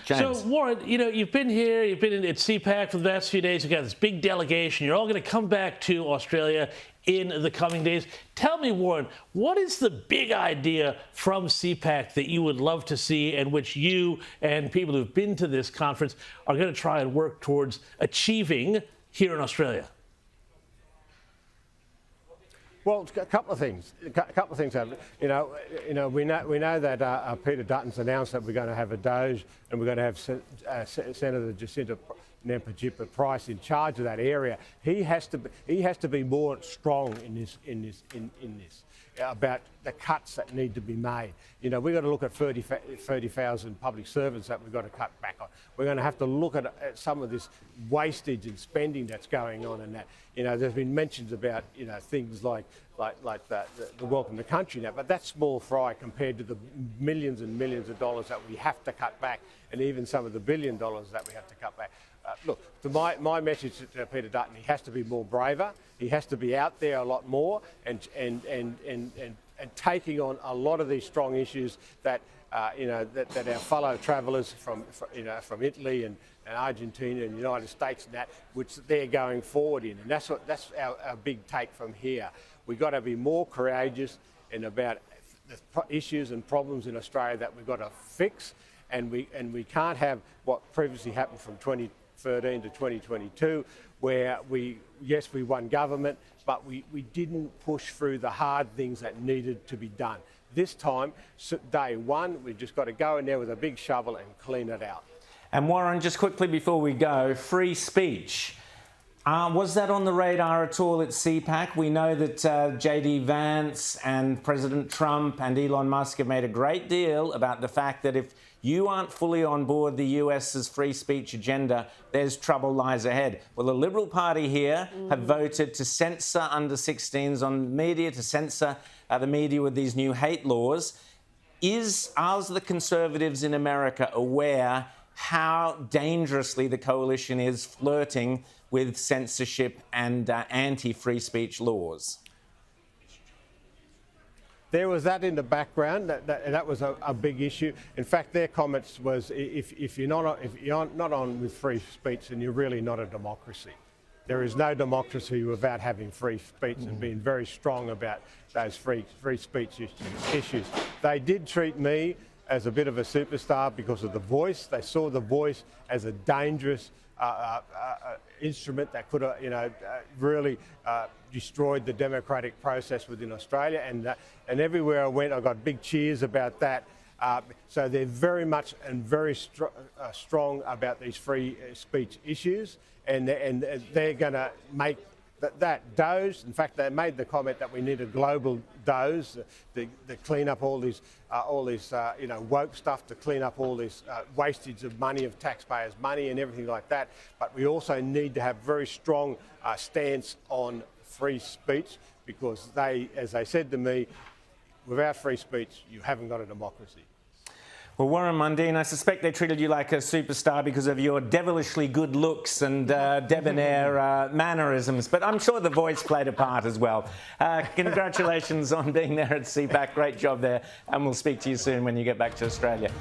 James. So, Warren, you've been here, you've been at CPAC for the last few days. You've got this big delegation. You're all going to come back to Australia in the coming days. Tell me, Warren, what is the big idea from CPAC that you would love to see and which you and people who've been to this conference are going to try and work towards achieving here in Australia? Well, a couple of things. Happen. We know that Peter Dutton's announced that we're going to have a Doge and we're going to have Senator Jacinta Price in charge of that area. He has to be more strong in this about the cuts that need to be made. We've got to look at 30,000 public servants that we've got to cut back on. We're going to have to look at some of this wastage and spending that's going on in that. There's been mentions about things like the Welcome to Country now, but that's small fry compared to the millions and millions of dollars that we have to cut back, and even some of the $1 billion that we have to cut back. Look, my message to Peter Dutton: he has to be more braver. He has to be out there a lot more and taking on a lot of these strong issues that that our fellow travellers from Italy and Argentina and the United States and that, which they're going forward in, and that's our big take from here. We've got to be more courageous about the issues and problems in Australia that we've got to fix, and we can't have what previously happened from 2013 to 2022, where we won government, but we didn't push through the hard things that needed to be done. This time, day one, we've just got to go in there with a big shovel and clean it out. And Warren, just quickly before we go, free speech. Was that on the radar at all at CPAC? We know that JD Vance and President Trump and Elon Musk have made a great deal about the fact that if you aren't fully on board the US's free speech agenda, there's trouble lies ahead. Well, the Liberal Party here have voted to censor under 16s on media, to censor the media with these new hate laws. Are the Conservatives in America aware how dangerously the coalition is flirting with censorship and anti-free speech laws? There was that in the background. That was a big issue. In fact, their comments was, if you're not on with free speech, then you're really not a democracy. There is no democracy without having free speech and being very strong about those free speech issues. They did treat me as a bit of a superstar because of The Voice. They saw The Voice as a dangerous instrument that could have, really destroyed the democratic process within Australia. And everywhere I went, I got big cheers about that. So they're very much and very strong about these free speech issues, and they're going to make that dose. In fact, they made the comment that we need a global dose to clean up all this woke stuff, to clean up all this wastage of money, of taxpayers' money and everything like that. But we also need to have very strong stance on free speech, because as they said to me, without free speech, you haven't got a democracy. Well, Warren Mundine, I suspect they treated you like a superstar because of your devilishly good looks and debonair mannerisms, but I'm sure The Voice played a part as well. Congratulations on being there at CPAC. Great job there, and we'll speak to you soon when you get back to Australia.